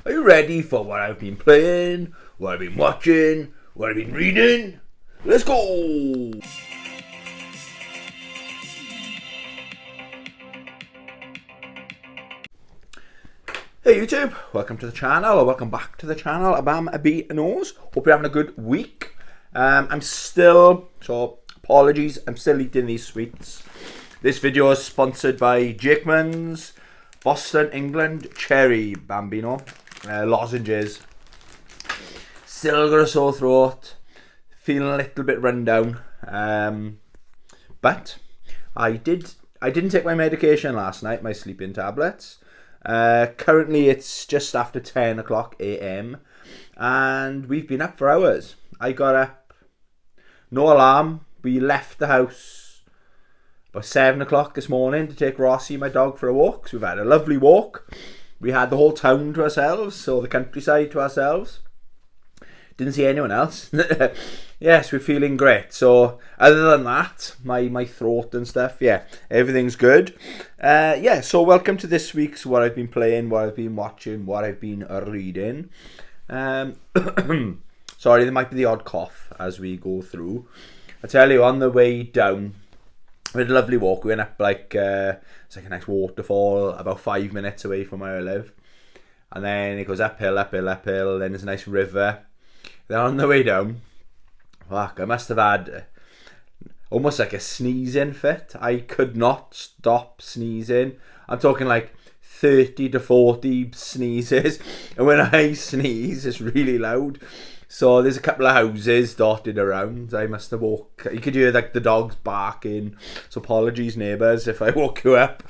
Are you ready for what I've been playing, what I've been watching, what I've been reading? Let's go! Hey YouTube, welcome to the channel, or welcome back to the channel. I'm a B and O's. Hope you're having a good week. Apologies, I'm still eating these sweets. This video is sponsored by Jakeman's Boston, England Cherry Bambino lozenges. Still got a sore throat, feeling a little bit run down. But I didn't take my medication last night, my sleeping tablets. Currently it's just after 10 o'clock AM and we've been up for hours. I got up, no alarm. We left the house about 7 o'clock this morning to take Rossi, my dog, for a walk. So we've had a lovely walk. We had the whole town to ourselves, so the countryside to ourselves. Didn't see anyone else. Yes, we're feeling great. So other than that, my throat and stuff, yeah, everything's good. So welcome to this week's what I've been playing, what I've been watching, what I've been reading. Sorry, there might be the odd cough as we go through. I tell you, on the way down, we had a lovely walk. We went up it's like a nice waterfall about 5 minutes away from where I live. And then it goes uphill, uphill, uphill. Then there's a nice river. Then on the way down, fuck, I must have had almost like a sneezing fit. I could not stop sneezing. I'm talking like 30 to 40 sneezes. And when I sneeze, it's really loud. So there's a couple of houses dotted around. I must have woke. You could hear like the dogs barking. So apologies, neighbours, if I woke you up.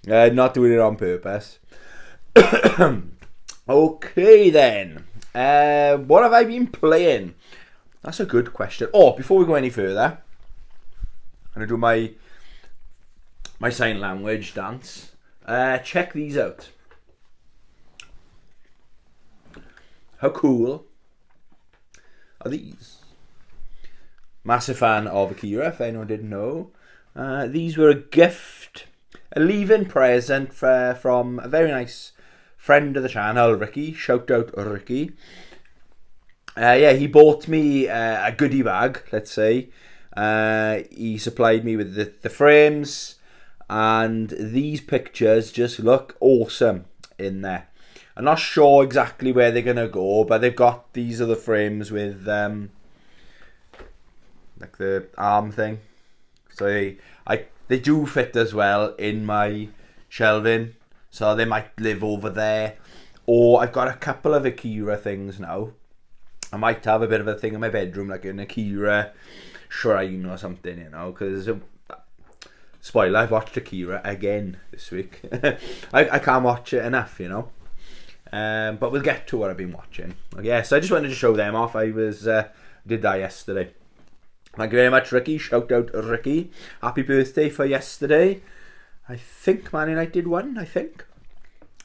Not doing it on purpose. Okay then. What have I been playing? That's a good question. Oh, before we go any further, I'm going to do my sign language dance. Check these out. How cool are these? Massive fan of Akira, if anyone didn't know. These were a gift, a leave-in present from a very nice friend of the channel, Ricky. Shout out Ricky. He bought me a goodie bag, let's say. He supplied me with the frames, and these pictures just look awesome in there. I'm not sure exactly where they're gonna go, but they've got these other frames with like the arm thing. So they do fit as well in my shelving. So they might live over there. Or I've got a couple of Akira things now. I might have a bit of a thing in my bedroom, like an Akira shrine or something, you know. Because, spoiler, I've watched Akira again this week. I can't watch it enough, you know. But we'll get to what I've been watching. Yeah, so I just wanted to show them off. I did that yesterday. Thank you very much, Ricky. Shout out Ricky. Happy birthday for yesterday. I think Man United won, I think.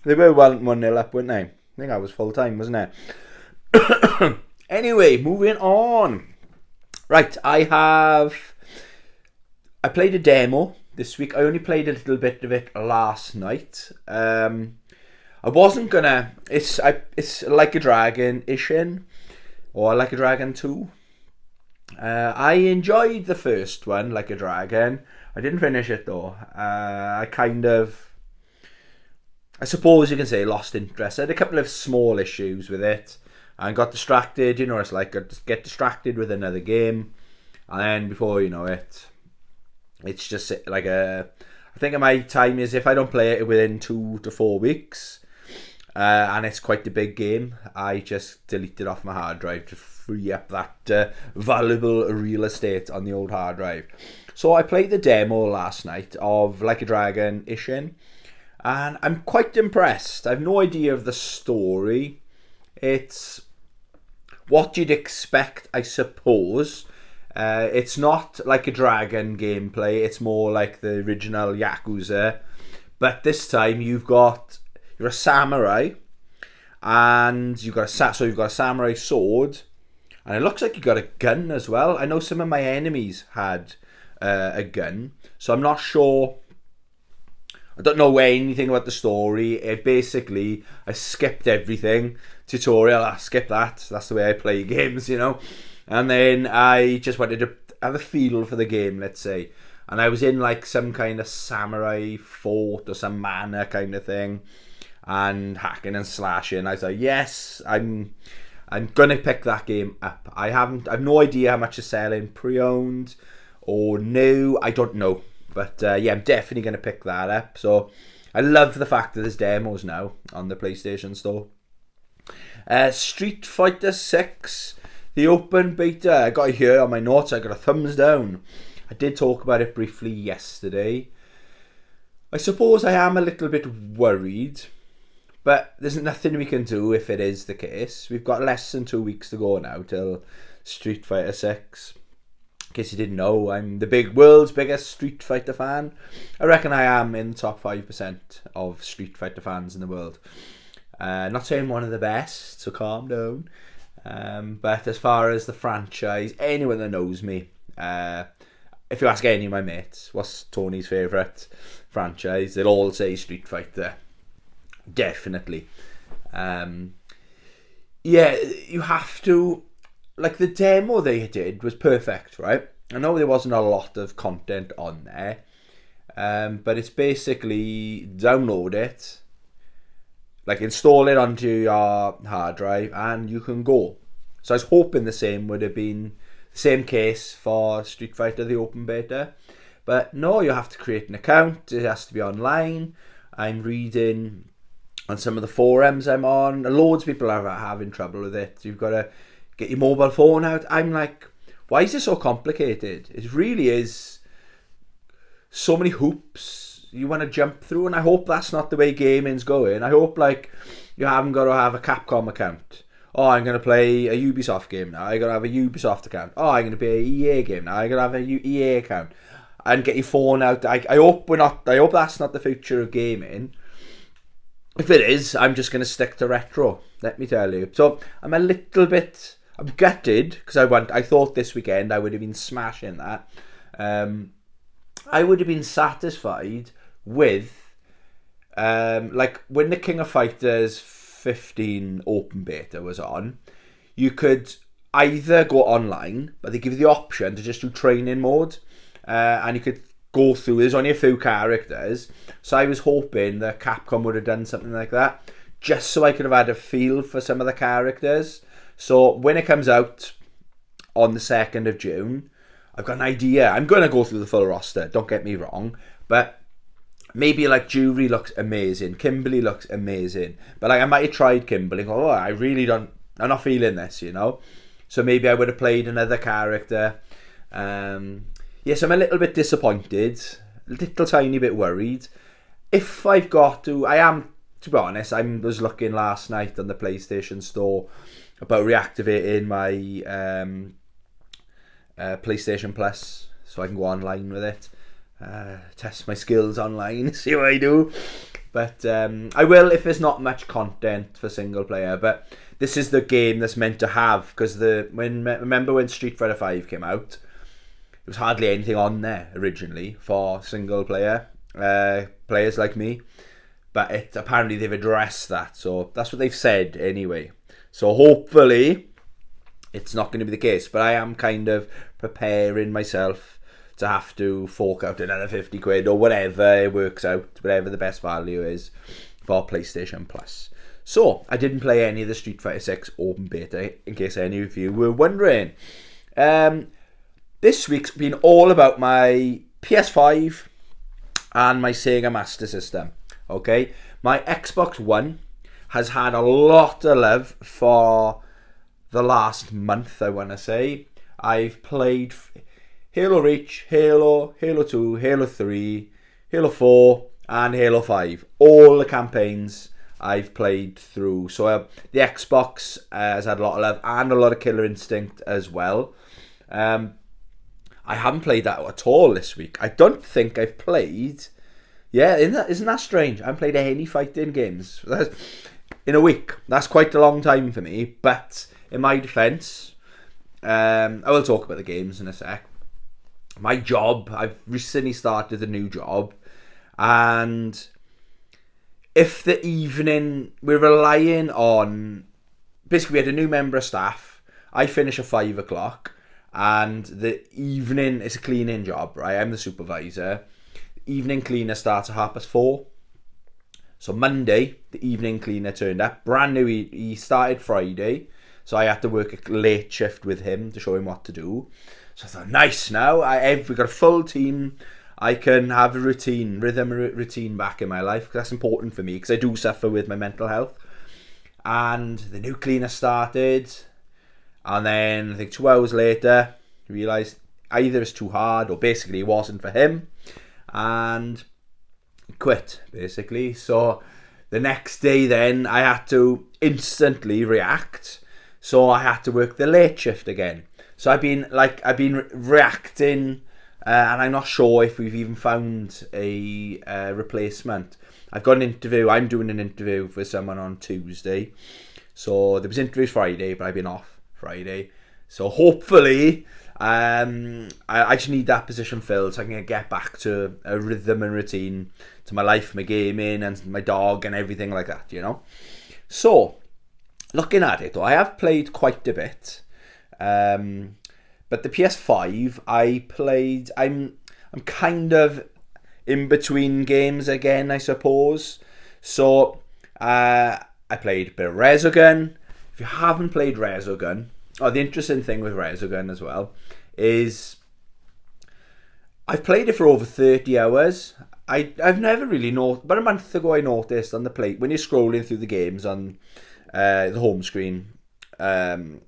They were 1-0 up, weren't they? I think that was full time, wasn't it? Anyway, moving on. Right, I played a demo this week. I only played a little bit of it last night. I wasn't gonna... It's Like a Dragon-ish or Like a Dragon 2. I enjoyed the first one, Like a Dragon. I didn't finish it though. I suppose you can say lost interest. I had a couple of small issues with it and got distracted. You know, it's like I just get distracted with another game, and then before you know it, it's just like I think my time is, if I don't play it within 2 to 4 weeks, and it's quite a big game, I just delete it off my hard drive to free up that valuable real estate on the old hard drive. So I played the demo last night of Like a Dragon Ishin, and I'm quite impressed. I have no idea of the story. It's what you'd expect, I suppose. It's not Like a Dragon gameplay. It's more like the original Yakuza. But this time you're a samurai, and you've got a samurai sword, and it looks like you got a gun as well. I know some of my enemies had a gun, so I'm not sure I don't know anything about the story. It basically, I skipped everything. Tutorial, I skipped that. That's the way I play games, you know. And then I just wanted to have a feel for the game, let's say. And I was in like some kind of samurai fort or some manor kind of thing, and hacking and slashing. I was like, yes, I'm gonna pick that game up. I've no idea how much it's selling, pre-owned or new. I don't know. But yeah, I'm definitely going to pick that up. So I love the fact that there's demos now on the PlayStation Store. Street Fighter 6, the open beta. I got it here on my notes. I got a thumbs down. I did talk about it briefly yesterday. I suppose I am a little bit worried, but there's nothing we can do if it is the case. We've got less than 2 weeks to go now till Street Fighter 6. In case you didn't know, I'm the world's biggest Street Fighter fan. I reckon I am in the top 5% of Street Fighter fans in the world. Not saying one of the best, so calm down. But as far as the franchise, anyone that knows me, if you ask any of my mates, what's Tony's favourite franchise, they'll all say Street Fighter. Definitely. Yeah, you have to... Like, the demo they did was perfect, right? I know there wasn't a lot of content on there, but it's basically download it, like install it onto your hard drive, and you can go. So I was hoping the same would have been the same case for Street Fighter, the open beta. But no, you have to create an account. It has to be online. I'm reading on some of the forums I'm on. Loads of people are having trouble with it. You've got to get your mobile phone out. I'm like, why is it so complicated? It really is so many hoops you want to jump through, and I hope that's not the way gaming's going. I hope, like, you haven't got to have a Capcom account. Oh, I'm going to play a Ubisoft game now. I'm going to have a Ubisoft account. Oh, I'm going to play an EA game now. I'm going to have a EA account. And get your phone out. I hope that's not the future of gaming. If it is, I'm just going to stick to retro, let me tell you. So I'm gutted, because I thought this weekend I would have been smashing that. I would have been satisfied with, like, when the King of Fighters 15 open beta was on, you could either go online, but they give you the option to just do training mode, and you could go through, there's only a few characters, so I was hoping that Capcom would have done something like that, just so I could have had a feel for some of the characters. So when it comes out on the 2nd of June, I've got an idea. I'm going to go through the full roster, don't get me wrong, but maybe like Jury looks amazing, Kimberly looks amazing, but like I might have tried Kimberly, I'm not feeling this, you know? So maybe I would have played another character. Yes, I'm a little bit disappointed, a little tiny bit worried. If I've got to, to be honest, I was looking last night on the PlayStation Store about reactivating my PlayStation Plus so I can go online with it, test my skills online, see what I do. But I will if there's not much content for single player. But this is the game that's meant to have, because remember when Street Fighter 5 came out, there was hardly anything on there originally for single player players like me. But apparently they've addressed that, so that's what they've said anyway. So hopefully it's not going to be the case, but I am kind of preparing myself to have to fork out another 50 quid or whatever it works out, whatever the best value is for PlayStation Plus. So I didn't play any of the Street Fighter 6 open beta, in case any of you were wondering. This week's been all about my PS5 and my Sega Master System. Okay, my Xbox One has had a lot of love for the last month, I want to say. I've played Halo Reach, Halo 2, Halo 3, Halo 4 and Halo 5. All the campaigns I've played through. So the Xbox has had a lot of love, and a lot of Killer Instinct as well. I haven't played that at all this week. I don't think I've played... Yeah, isn't that strange? I haven't played any fighting games in a week. That's quite a long time for me. But in my defence, I will talk about the games in a sec. My job, I've recently started a new job, and if the evening, we're relying on, basically we had a new member of staff. I finish at 5 o'clock, and the evening is a cleaning job, right? I'm the supervisor. Evening cleaner starts at 4:30. So Monday, the evening cleaner turned up, brand new. He started Friday, so I had to work a late shift with him to show him what to do. So I thought, nice, now we've got a full team. I can have a routine back in my life, because that's important for me, because I do suffer with my mental health. And the new cleaner started, and then I think 2 hours later, I realised either it's too hard, or basically it wasn't for him, and quit, basically. So the next day then, I had to instantly react, so I had to work the late shift again. So I've been reacting, and I'm not sure if we've even found a replacement. I've got an interview. I'm doing an interview for someone on Tuesday. So there was interviews Friday, but I've been off Friday. So hopefully, I just need that position filled so I can get back to a rhythm and routine to my life, my gaming, and my dog, and everything like that, you know. So, looking at it, though, I have played quite a bit. But the PS5, I'm kind of in between games again, I suppose. So, I played a bit of Resogun. If you haven't played Resogun, the interesting thing with Resogun as well is I've played it for over 30 hours. I've never really noticed. About a month ago, I noticed on the plate when you're scrolling through the games on the home screen on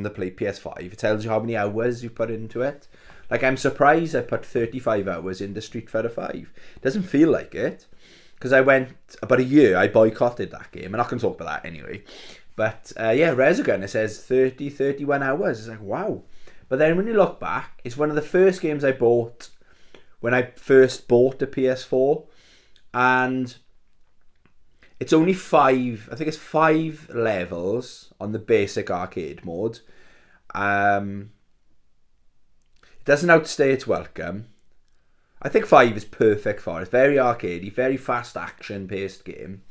the plate PS5, it tells you how many hours you put into it. Like, I'm surprised I put 35 hours into Street Fighter 5. It doesn't feel like it, because I went about a year. I boycotted that game. I'm not going to talk about that anyway. But yeah, Resogun, it says 31 hours. It's like, wow. But then when you look back, it's one of the first games I bought when I first bought the PS4. And it's only 5, I think it's 5 levels on the basic arcade mode. It doesn't outstay its welcome. I think 5 is perfect for it. It's very arcadey, very fast action-paced game.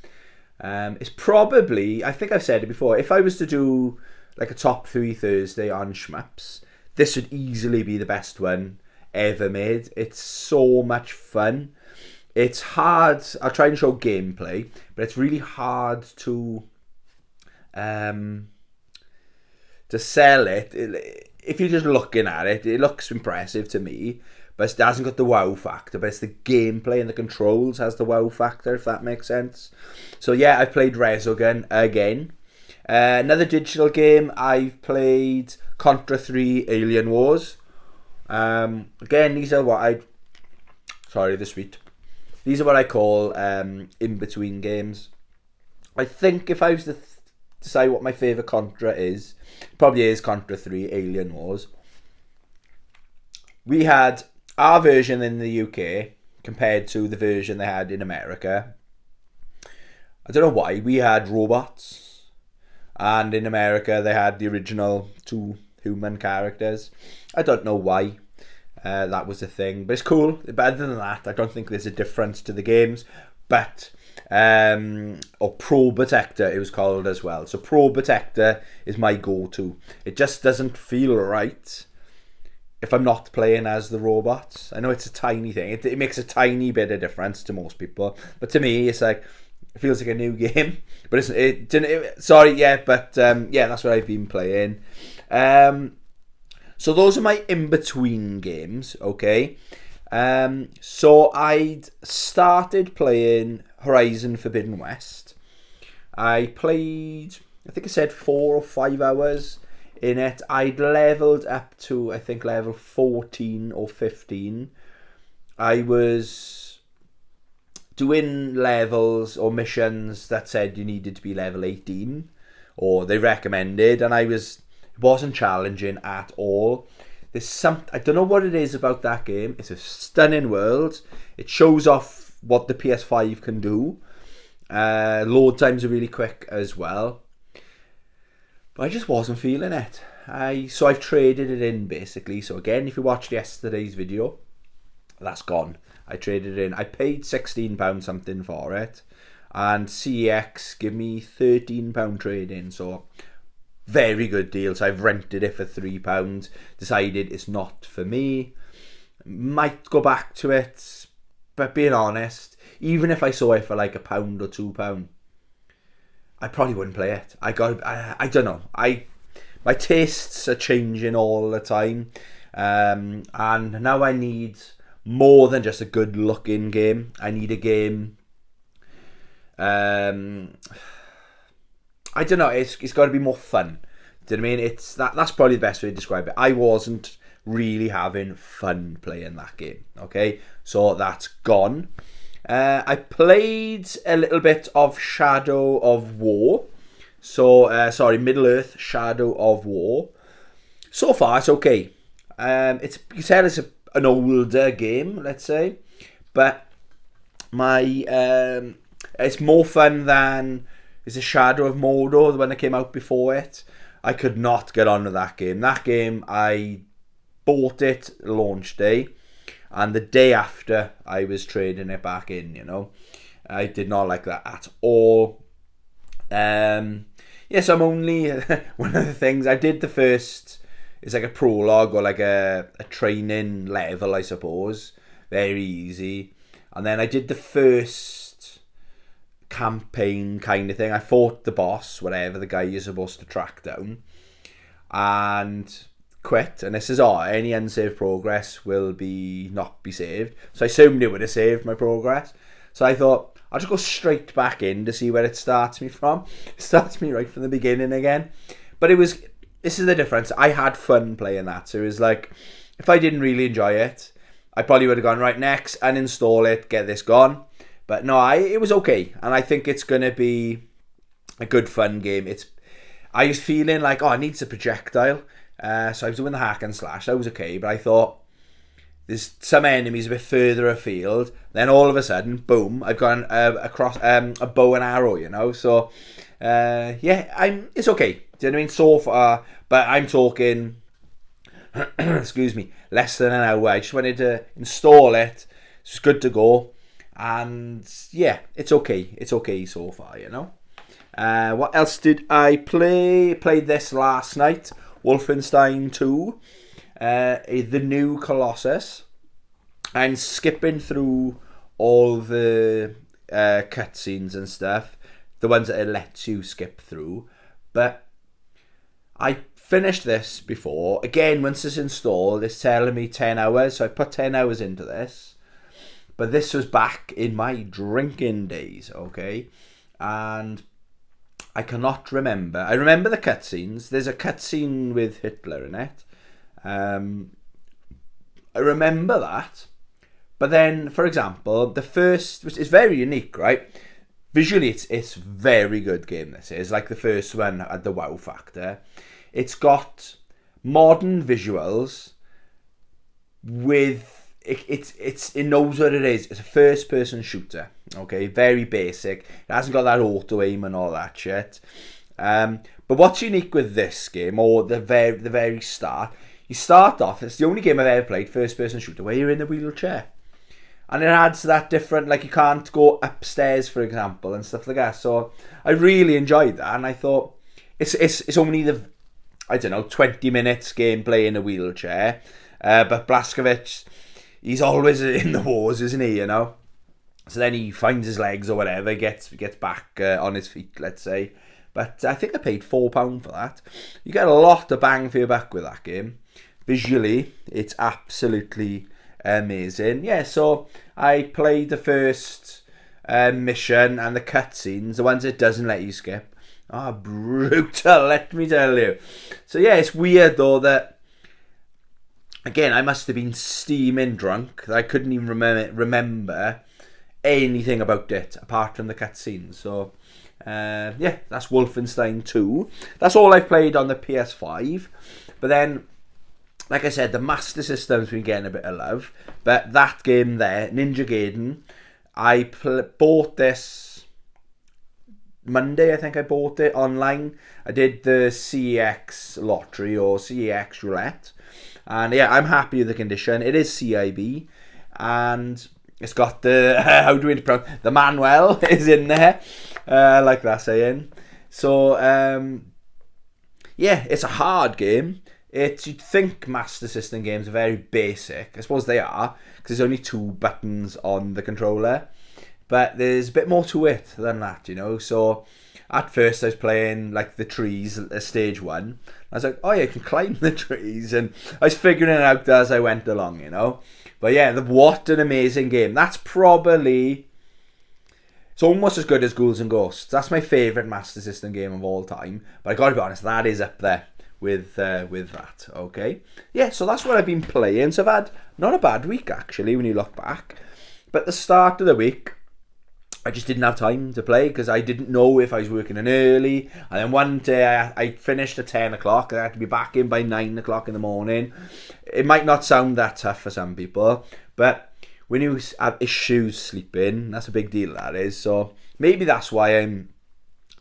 It's probably, I think I've said it before, if I was to do like a top 3 Thursday on Shmups, this would easily be the best one ever made. It's so much fun. It's hard. I'll try and show gameplay, but it's really hard to sell it. If you're just looking at it, it looks impressive to me, but it hasn't got the wow factor. But it's the gameplay and the controls has the wow factor, if that makes sense. So yeah, I've played Resogun again. Another digital game, I've played Contra 3 Alien Wars. Again, these are what These are what I call in-between games. I think if I was to decide what my favourite Contra is, it probably is Contra 3 Alien Wars. We had our version in the UK compared to the version they had in America. I don't know why. We had robots. And in America, they had the original 2 human characters. I don't know why. That was a thing, but it's cool. But other than that, I don't think there's a difference to the games. But or Pro Protector, it was called as well. So Pro Protector is my go-to. It just doesn't feel right if I'm not playing as the robots. I know it's a tiny thing. It makes a tiny bit of difference to most people, but to me, it's like it feels like a new game. But that's what I've been playing. So those are my in-between games, okay? So I'd started playing Horizon Forbidden West. I played, I think I said 4 or 5 hours in it. I'd leveled up to, I think, level 14 or 15. I was doing levels or missions that said you needed to be level 18, or they recommended, and it wasn't challenging at all. I don't know what it is about that game. It's a stunning world. It shows off what the PS5 can do. Load times are really quick as well. But I just wasn't feeling it. So I've traded it in, basically. So again, if you watched yesterday's video, that's gone. I traded it in. I paid £16 something for it. and CEX give me £13 trade-in, so very good deal. So I've rented it for £3, decided it's not for me. Might go back to it, but being honest, even if I saw it for like £1 or £2, I probably wouldn't play it. I don't know. My tastes are changing all the time, and now I need more than just a good looking game. I need a game. I don't know. It's got to be more fun. Do you know what I mean? That's probably the best way to describe it. I wasn't really having fun playing that game. Okay, so that's gone. I played a little bit of Shadow of War. So, Middle Earth Shadow of War. So far, it's okay. You can tell it's an older game, let's say, but it's more fun than is the Shadow of Mordor, the one that came out before it. I could not get on with that game. That game, I bought it launch day, and the day after, I was trading it back in, I did not like that at all. Yes, I'm only... one of the things, I did the first... It's like a prologue or like a training level, I suppose. Very easy. And then I did the first campaign kind of thing. I fought the boss, whatever, the guy you're supposed to track down. And quit. And this is, any unsaved progress will not be saved. So I assumed it would have saved my progress. So I thought, I'll just go straight back in to see where it starts me from. It starts me right from the beginning again. But this is the difference. I had fun playing that. So it was like, if I didn't really enjoy it, I probably would have gone right next, uninstall it, get this gone. But no, it was okay. And I think it's going to be a good fun game. I was feeling like, it needs a projectile. So I was doing the hack and slash. That was okay. But I thought, there's some enemies a bit further afield. Then all of a sudden, boom, I've gone across a bow and arrow, So, it's okay. Do you know what I mean? So far, but I'm talking, excuse me, less than an hour. I just wanted to install it. It's good to go. And yeah, it's okay. It's okay so far, What else did I play? Played this last night. Wolfenstein 2. The new Colossus. I'm skipping through all the cutscenes and stuff, the ones that it lets you skip through. But I finished this before. Again, once it's installed, it's telling me 10 hours, so I put 10 hours into this. But this was back in my drinking days, okay? And I cannot remember. I remember the cutscenes. There's a cutscene with Hitler in it. I remember that. But then, for example, the first, which is very unique, right? Visually, it's very good game, this is. Like the first one had the wow factor. It's got modern visuals with... It knows what it is. It's a first-person shooter, okay? Very basic. It hasn't got that auto-aim and all that shit. But what's unique with this game, or the very start... You start off, it's the only game I've ever played, first-person shooter, where you're in a wheelchair. And it adds that different, like you can't go upstairs, for example, and stuff like that. So I really enjoyed that, and I thought, it's only the, 20 minutes gameplay in a wheelchair. But Blazkowicz, he's always in the wars, isn't he, So then he finds his legs or whatever, gets back on his feet, let's say. But I think I paid £4 for that. You get a lot of bang for your buck with that game. Visually, it's absolutely amazing. Yeah, so I played the first mission and the cutscenes, the ones it doesn't let you skip. Brutal, let me tell you. So yeah, it's weird though that, again, I must have been steaming drunk, that I couldn't even remember anything about it apart from the cutscenes. So that's Wolfenstein 2. That's all I've played on the PS5. But then, like I said, the Master System's been getting a bit of love. But that game there, Ninja Gaiden, I bought this Monday, I think I bought it online. I did the CEX lottery or CEX roulette. And yeah, I'm happy with the condition. It is CIB. And It's got the, how do we pronounce, the Manuel is in there. I like that saying. So, yeah, it's a hard game. You'd think Master System games are very basic. I suppose they are, because there's only 2 buttons on the controller. But there's a bit more to it than that, you know. So, at first I was playing, like, the trees at stage 1. I was like, oh yeah, you can climb the trees. And I was figuring it out as I went along, you know. But yeah, what an amazing game. That's probably... It's almost as good as Ghouls and Ghosts. That's my favourite Master System game of all time. But I gotta be honest, that is up there with that, okay? Yeah, so that's what I've been playing. So I've had not a bad week, actually, when you look back. But at the start of the week, I just didn't have time to play because I didn't know if I was working in early. And then one day I finished at 10 o'clock. I had to be back in by 9 o'clock in the morning. It might not sound that tough for some people, but when you have issues sleeping, that's a big deal, that is. So maybe that's why I'm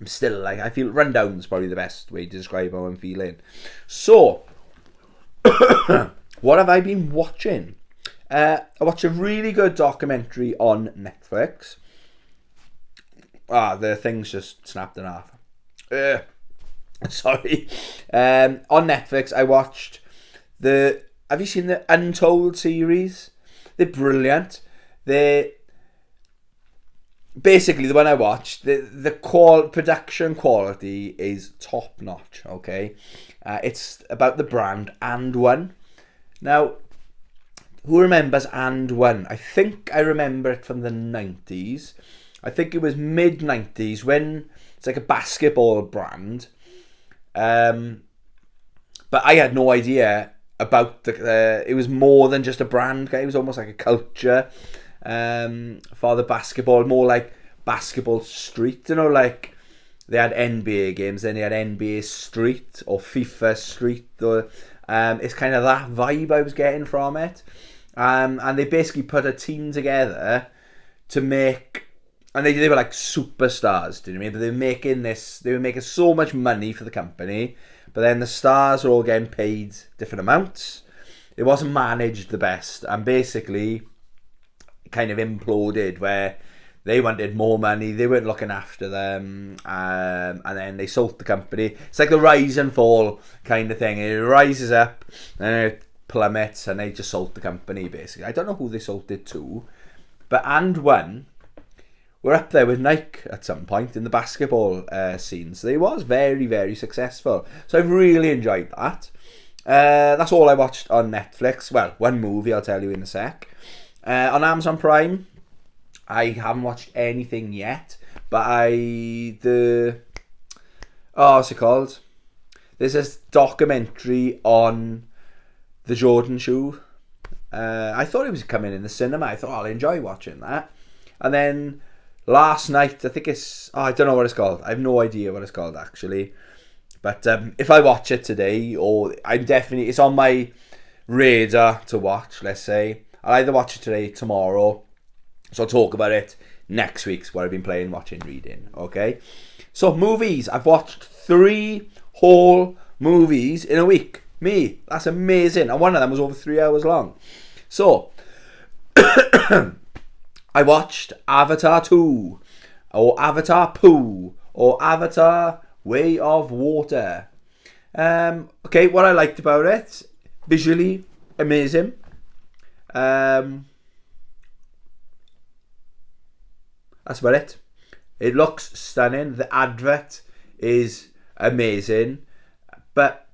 still, like, I feel run down is probably the best way to describe how I'm feeling. So, what have I been watching? I watched a really good documentary on Netflix. The thing's just snapped in half. Sorry. On Netflix, I watched have you seen the Untold series? They're brilliant. Basically, the one I watched, the production quality is top notch, okay? It's about the brand And One. Now, who remembers And One? I think I remember it from the 90s. I think it was mid-90s when it's like a basketball brand. But I had no idea about it was more than just a brand. It was almost like a culture for the basketball, more like basketball street, you know, like they had NBA games, then they had NBA Street or FIFA Street, or it's kind of that vibe I was getting from it. And they basically put a team together to make, and they were like superstars, do you know what I mean? But they were making so much money for the company, but then the stars were all getting paid different amounts. It wasn't managed the best, and basically it kind of imploded where they wanted more money, they weren't looking after them, and then they sold the company. It's like the rise and fall kind of thing. It rises up, and it plummets, and they just sold the company, basically. I don't know who they sold it to, but And One were up there with Nike at some point in the basketball scene. So it was very, very successful. So I've really enjoyed that. That's all I watched on Netflix. Well, one movie I'll tell you in a sec. On Amazon Prime, I haven't watched anything yet. But what's it called? There's this documentary on the Jordan shoe. I thought it was coming in the cinema. I thought I'll enjoy watching that. And then last night, I think I don't know what it's called. I have no idea what it's called, actually. But if I watch it today, it's on my radar to watch, let's say. I'll either watch it today, tomorrow. So I'll talk about it next week's what I've been playing, watching, reading, okay? So movies. I've watched 3 whole movies in a week. Me. That's amazing. And one of them was over 3 hours long. So... I watched Avatar 2, or Avatar Poo, or Avatar Way of Water. Okay, what I liked about it, visually amazing. That's about it. It looks stunning. The advert is amazing, but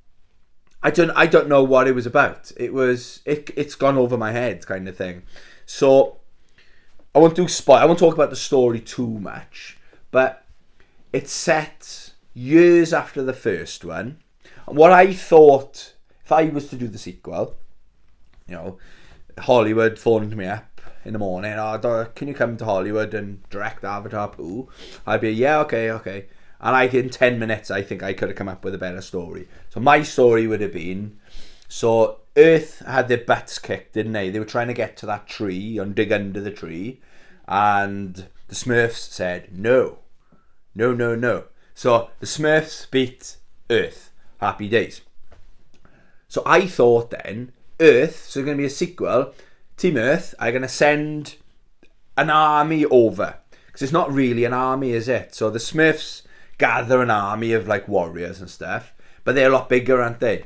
I don't know what it was about. It's gone over my head, kind of thing. So I won't talk about the story too much, but it's set years after the first one. And what I thought, if I was to do the sequel, you know, Hollywood phoned me up in the morning, can you come to Hollywood and direct Avatar Poo? I'd be, yeah, okay. And in 10 minutes, I think I could have come up with a better story. So my story would have been, so Earth had their butts kicked, didn't they? They were trying to get to that tree and dig under the tree. And the Smurfs said, no. So the Smurfs beat Earth. Happy days. So I thought then, Earth, so there's going to be a sequel, Team Earth are going to send an army over. Because it's not really an army, is it? So the Smurfs gather an army of like warriors and stuff, but they're a lot bigger, aren't they?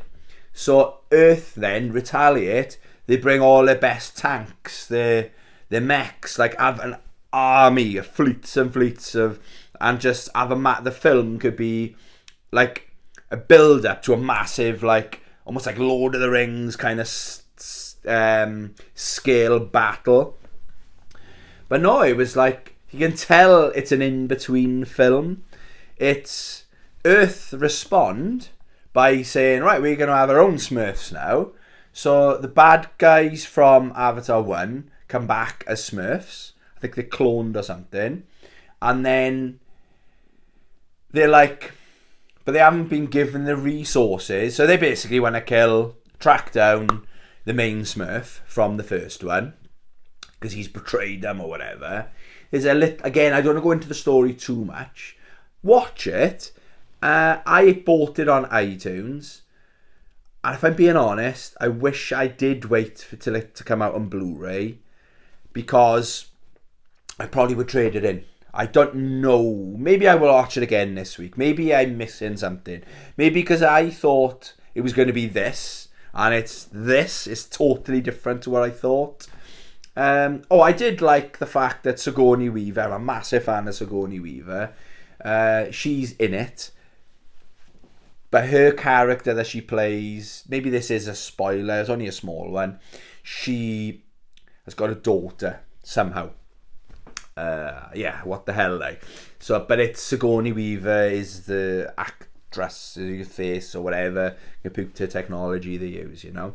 So Earth then retaliate. They bring all their best tanks, their mechs, like have an army of fleets and fleets of, and just have the film could be like a build up to a massive, like almost like Lord of the Rings kind of scale battle. But no, it was like, you can tell it's an in-between film. It's Earth respond by saying, right, we're going to have our own Smurfs now. So the bad guys from Avatar 1 come back as Smurfs. I think they're cloned or something. And then they're like, but they haven't been given the resources. So they basically want to track down the main Smurf from the first one, because he's betrayed them or whatever. Again, I don't want to go into the story too much. Watch it. I bought it on iTunes, and if I'm being honest, I wish I did wait for it to come out on Blu-ray, because I probably would trade it in. I don't know. Maybe I will watch it again this week. Maybe I'm missing something. Maybe because I thought it was going to be this, and it's totally different to what I thought. I did like the fact that Sigourney Weaver, I'm a massive fan of Sigourney Weaver. She's in it. But her character that she plays, maybe this is a spoiler, it's only a small one. She has got a daughter somehow. What the hell, like. So, but it's Sigourney Weaver is the actress, face or whatever computer technology they use, you know.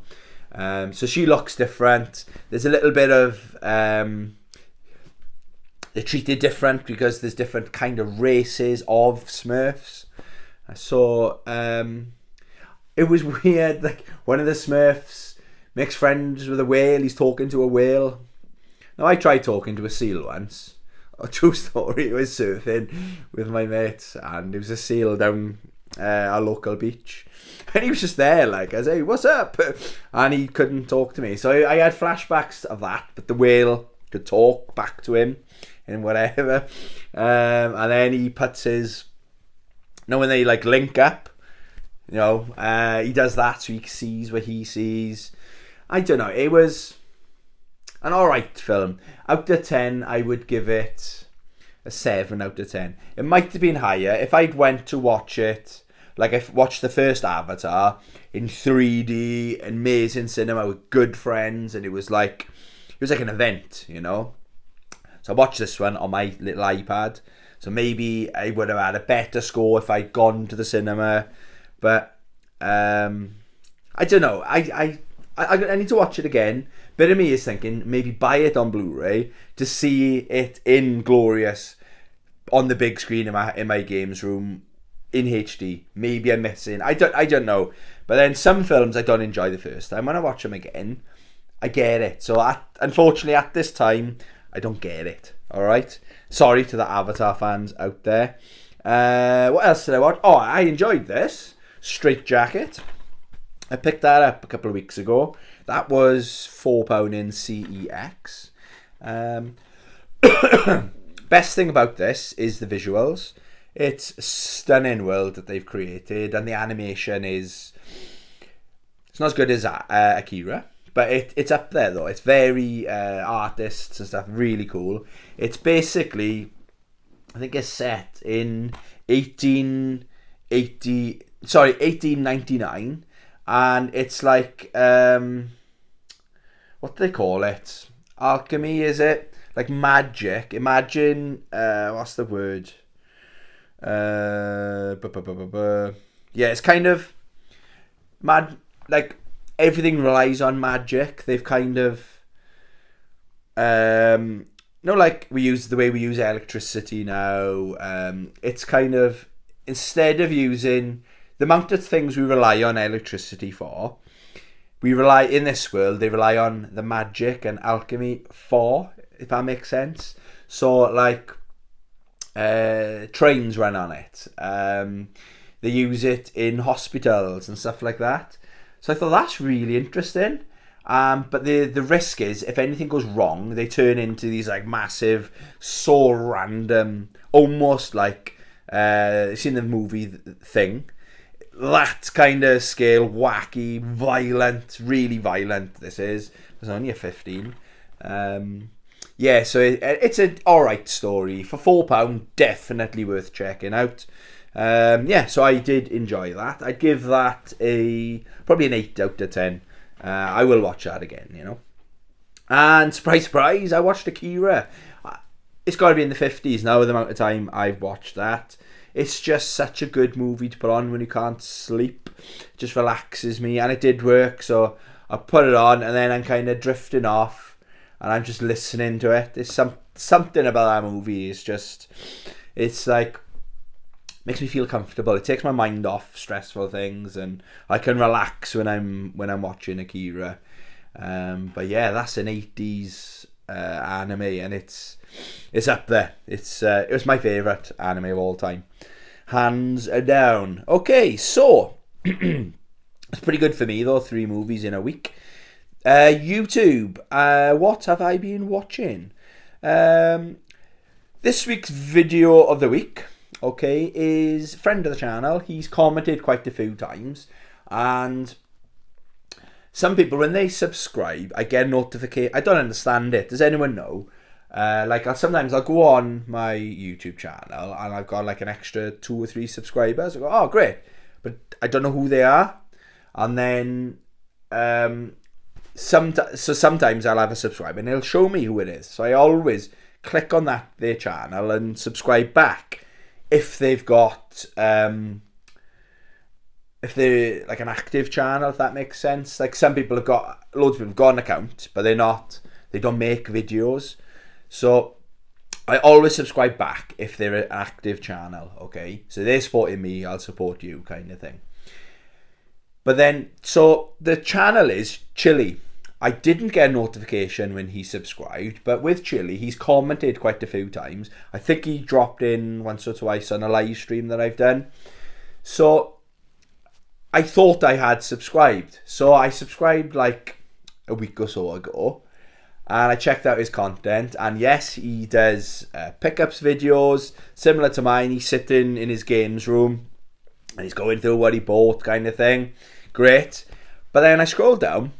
So she looks different. There's a little bit of they're treated different because there's different kind of races of Smurfs. So it was weird. Like, one of the Smurfs makes friends with a whale. He's talking to a whale. Now, I tried talking to a seal once. A true story. I was surfing with my mates, and there was a seal down our local beach, and he was just there, like, I say, "What's up?" And he couldn't talk to me. So I had flashbacks of that, but the whale could talk back to him and whatever. And then he puts his, when they like link up, he does that so he sees what he sees. I don't know. It was an alright film. Out of 10, I would give it a 7 out of 10. It might have been higher if I'd went to watch it, like I watched the first Avatar in 3D, amazing cinema with good friends, and it was like an event, you know. So I watched this one on my little iPad. So maybe I would have had a better score if I'd gone to the cinema. But I don't know. I need to watch it again. Bit of me is thinking maybe buy it on Blu-ray to see it in glorious on the big screen in my games room in HD. Maybe I'm missing. I don't know. But then some films I don't enjoy the first time. When I watch them again, I get it. So unfortunately at this time, I don't get it. All right. Sorry to the Avatar fans out there. What else did I watch? Oh, I enjoyed this. Straight Jacket. I picked that up a couple of weeks ago. That was £4 in CEX. Best thing about this is the visuals. It's a stunning world that they've created, and the animation it's not as good as Akira, but it's up there though. It's very artists and stuff, really cool. It's basically, I think it's set in 1899, and it's like what do they call it? Alchemy, is it? Like magic. Imagine what's the word? Yeah, it's kind of mad. Like everything relies on magic. They've kind of like we use the way we use electricity now. It's kind of, instead of using the amount of things we rely on electricity for, we rely, in this world, they rely on the magic and alchemy for, if that makes sense. So like trains run on it. They use it in hospitals and stuff like that. So I thought that's really interesting. But the risk is, if anything goes wrong, they turn into these like massive, so random, almost like seen the movie Thing. That kind of scale, wacky, violent, really violent. This is. It's only a 15. Yeah, so it's an alright story. For £4, definitely worth checking out. Yeah, so I did enjoy that. I'd give that probably an 8 out of 10. I will watch that again, you know. And surprise, surprise, I watched Akira. It's got to be in the 50s now with the amount of time I've watched that. It's just such a good movie to put on when you can't sleep. It just relaxes me, and it did work, so I put it on, and then I'm kind of drifting off, and I'm just listening to it. There's something about that movie. It's like, makes me feel comfortable. It takes my mind off stressful things, and I can relax when I'm watching Akira. But yeah, that's an 80s anime, and it's up there. It was my favourite anime of all time, hands down. Okay, so it's pretty good for me though. 3 movies in a week. YouTube. What have I been watching? This week's video of the week, okay, is a friend of the channel. He's commented quite a few times, and some people, when they subscribe, I get a notification. I don't understand it. Does anyone know? Sometimes I'll go on my YouTube channel and I've got like an extra 2 or 3 subscribers. I go, oh great, but I don't know who they are. And then sometimes I'll have a subscriber and it'll show me who it is. So I always click on their channel and subscribe back if they've got if they're like an active channel, if that makes sense. Like some people have got, loads of people have got an account, but they don't make videos. So I always subscribe back if they're an active channel, okay? So they're supporting me, I'll support you, kind of thing. But then, so the channel is Chili. I didn't get a notification when he subscribed, but with Chili, he's commented quite a few times. I think he dropped in once or twice on a live stream that I've done. So I thought I had subscribed. So I subscribed like a week or so ago, and I checked out his content, and yes, he does pickups videos similar to mine. He's sitting in his games room and he's going through what he bought, kind of thing. Great. But then I scroll down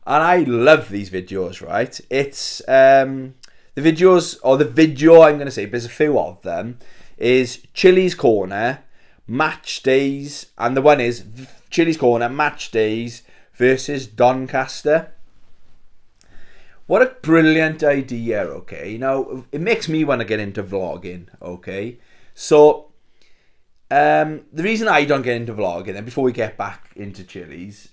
and I love these videos, right? It's the videos, or the video I'm going to say, but there's a few of them, is Chili's Corner, Match Days, and the one is Chili's Corner, Match Days versus Doncaster. What a brilliant idea, okay? Now, it makes me want to get into vlogging, okay? So, the reason I don't get into vlogging, and before we get back into Chili's,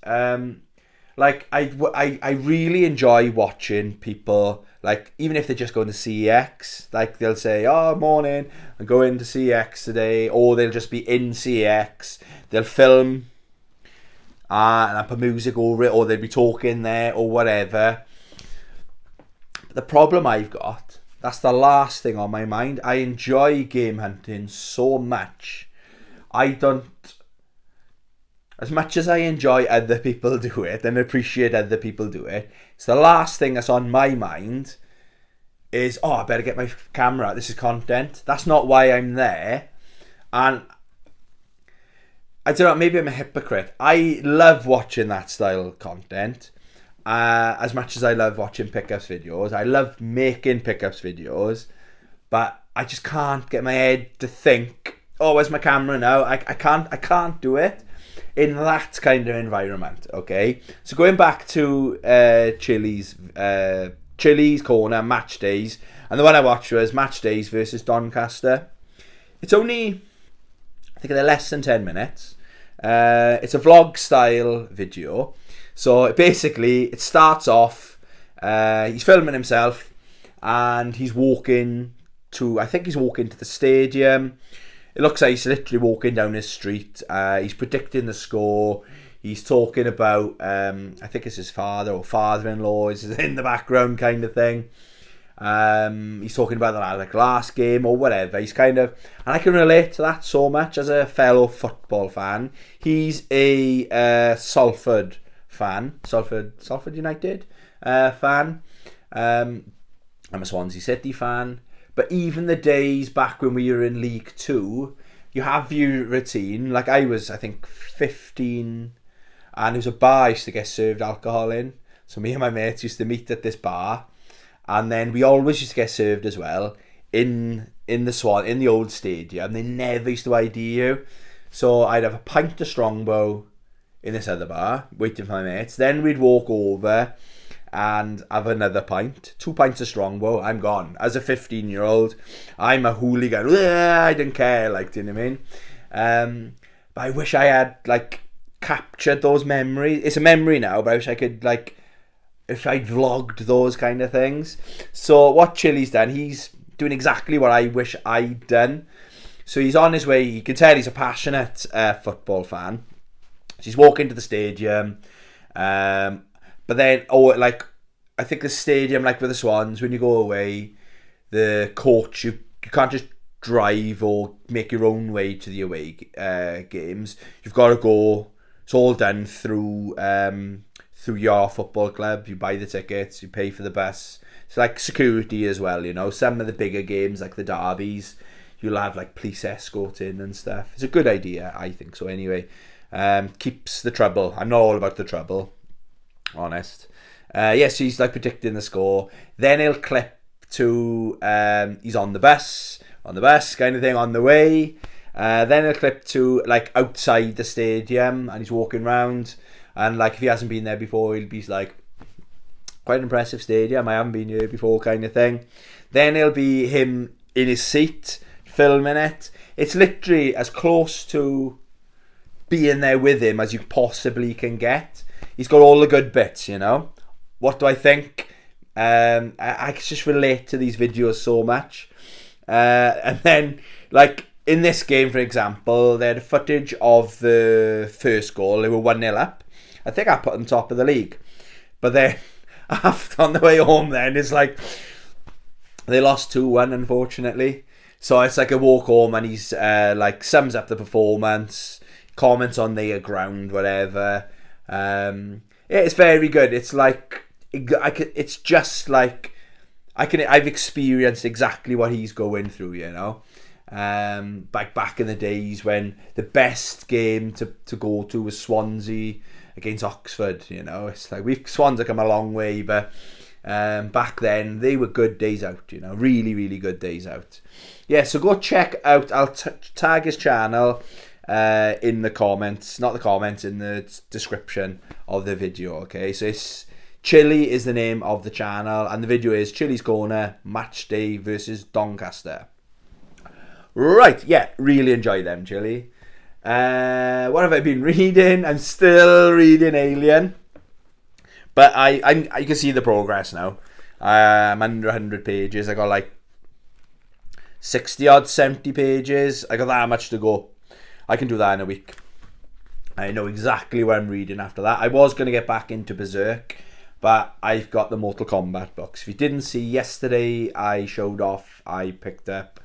like, I really enjoy watching people, like, even if they're just going to CEX, like, they'll say, oh, morning, I'm going to CEX today, or they'll just be in CEX, they'll film, and I put music over it, or they'll be talking there, or whatever. The problem I've got, that's the last thing on my mind. I enjoy game hunting so much. As much as I enjoy other people do it and appreciate other people do it, it's the last thing that's on my mind is, oh, I better get my camera out. This is content. That's not why I'm there. And I don't know, maybe I'm a hypocrite. I love watching that style of content. As much as I love watching pickups videos, I love making pickups videos, but I just can't get my head to think, oh, where's my camera now? I can't do it in that kind of environment, okay? So going back to Chili's Corner, Match Days, and the one I watched was Match Days versus Doncaster. It's only, I think they're less than 10 minutes. It's a vlog style video. So it starts off, he's filming himself and he's walking to the stadium. It looks like he's literally walking down his street. He's predicting the score. He's talking about, I think it's his father or father-in-law is in the background, kind of thing. He's talking about the last game or whatever. He's kind of, and I can relate to that so much as a fellow football fan. He's a Salford fan, Salford United fan. I'm a Swansea City fan. But even the days back when we were in League Two, you have your routine. Like I think 15, and there was a bar I used to get served alcohol in. So me and my mates used to meet at this bar, and then we always used to get served as well in the old stadium. They never used to ID you. So I'd have a pint of Strongbow in this other bar, waiting for my mates. Then we'd walk over and have another pint. 2 pints of Strongbow, I'm gone. As a 15-year-old, I'm a hooligan. I didn't care, like, do you know what I mean? But I wish I had, like, captured those memories. It's a memory now, but I wish I could, like, if I'd vlogged those kind of things. So what Chili's done, he's doing exactly what I wish I'd done. So he's on his way. You can tell he's a passionate football fan. So he's walking to the stadium. But then, I think the stadium, like with the Swans, when you go away, the coach, you can't just drive or make your own way to the away games. You've got to go. It's all done through your football club. You buy the tickets, you pay for the bus. It's like security as well, you know. Some of the bigger games, like the derbies, you'll have like police escorting and stuff. It's a good idea, I think so. Anyway, keeps the trouble. I'm not all about the trouble, honest. Yes, he's like predicting the score. Then he'll clip to he's on the bus kind of thing on the way. Then he'll clip to like outside the stadium and he's walking around. And like if he hasn't been there before, he'll be like, quite an impressive stadium. I haven't been here before, kind of thing. Then it'll be him in his seat filming it. It's literally as close to being there with him as you possibly can get. He's got all the good bits, you know. What do I think? I just relate to these videos so much. And then, like, in this game, for example, they had footage of the first goal. They were 1-0 up. I think I put them top of the league. But then, after on the way home then, it's like, they lost 2-1, unfortunately. So it's like a walk home and he's, like, sums up the performance, comments on the ground, whatever. Yeah, it's very good. It's like, it's just like, I've experienced exactly what he's going through, you know. Back in the days when the best game to go to was Swansea against Oxford, you know. It's like Swans have come a long way, but back then they were good days out, you know, really, really good days out. Yeah, so go check out, I'll tag his channel in the comments, not the comments, in the description of the video, okay? So it's Chili is the name of the channel, and the video is Chili's Corner Match Day versus Doncaster. Right, yeah, really enjoy them, Chili. What have I been reading? I'm still reading Alien, but I can see the progress now. I'm under 100 pages. I got like 60 odd 70 pages. I got that much to go. I can do that in a week. I know exactly what I'm reading after that. I was going to get back into Berserk, but I've got the Mortal Kombat books. If you didn't see yesterday, I showed off. I picked up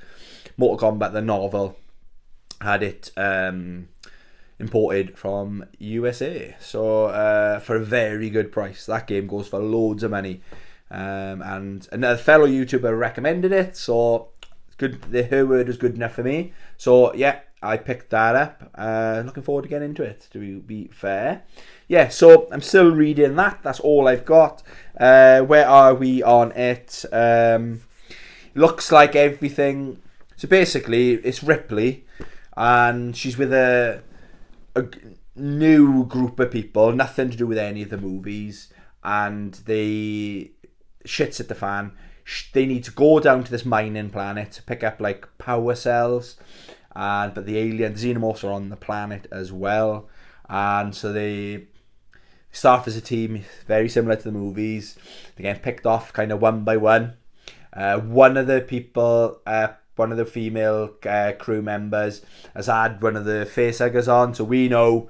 Mortal Kombat, the novel. Had it imported from USA. So for a very good price. That game goes for loads of money. And another fellow YouTuber recommended it. So good. Her word was good enough for me. So yeah, I picked that up. Looking forward to getting into it, to be fair. Yeah, so I'm still reading that. That's all I've got. Where are we on it? Looks like everything. So basically, it's Ripley, and she's with a new group of people, nothing to do with any of the movies, and they shits at the fan. They need to go down to this mining planet to pick up like power cells, but the xenomorphs are on the planet as well, and so they start as a team, very similar to the movies. They get picked off kind of one by one. One of the people, one of the female crew members has had one of the facehuggers on, so we know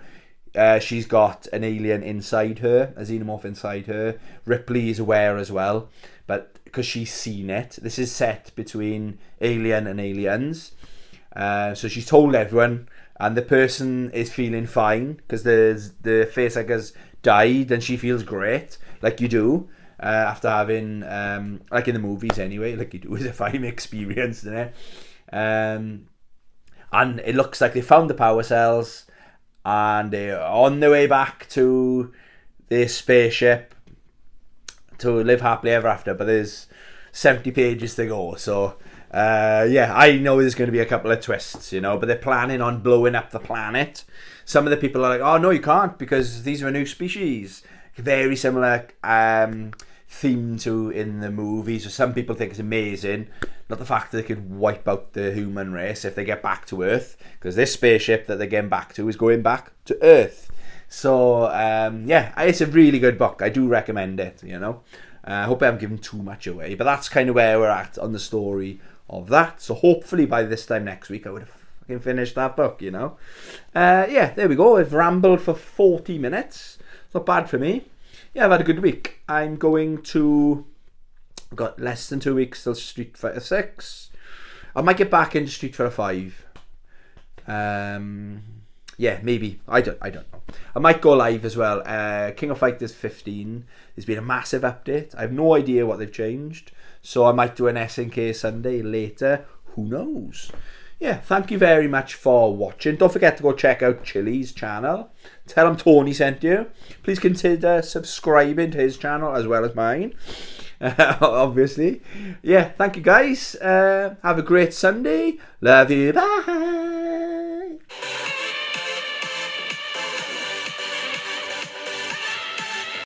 she's got an alien inside her, a xenomorph inside her. Ripley is aware as well, but because she's seen it. This is set between Alien and Aliens. So she's told everyone, and the person is feeling fine because the facehuggers died, and she feels great, like you do, after having, like in the movies anyway, like you do if I'm experienced in it. And it looks like they found the power cells, and they're on their way back to their spaceship to live happily ever after. But there's 70 pages to go, so yeah, I know there's going to be a couple of twists, you know, but they're planning on blowing up the planet. Some of the people are like, oh no, you can't, because these are a new species. Very similar theme to in the movies. So some people think it's amazing, not the fact that they could wipe out the human race if they get back to Earth, because this spaceship that they're getting back to is going back to Earth. So yeah, it's a really good book. I do recommend it, you know. I hope I haven't given too much away, but that's kind of where we're at on the story of that. So hopefully by this time next week I would have fucking finished that book, you know. Yeah, there we go. I've rambled for 40 minutes. It's not bad for me. Yeah, I've had a good week. I've got less than 2 weeks till Street Fighter 6. I might get back into Street Fighter 5. Yeah, maybe. I don't know. I might go live as well. King of Fighters 15. There's been a massive update. I have no idea what they've changed. So I might do an SNK Sunday later. Who knows? Yeah, thank you very much for watching. Don't forget to go check out Chili's channel. Tell him Tony sent you. Please consider subscribing to his channel as well as mine. Obviously. Yeah, thank you guys. Have a great Sunday. Love you. Bye.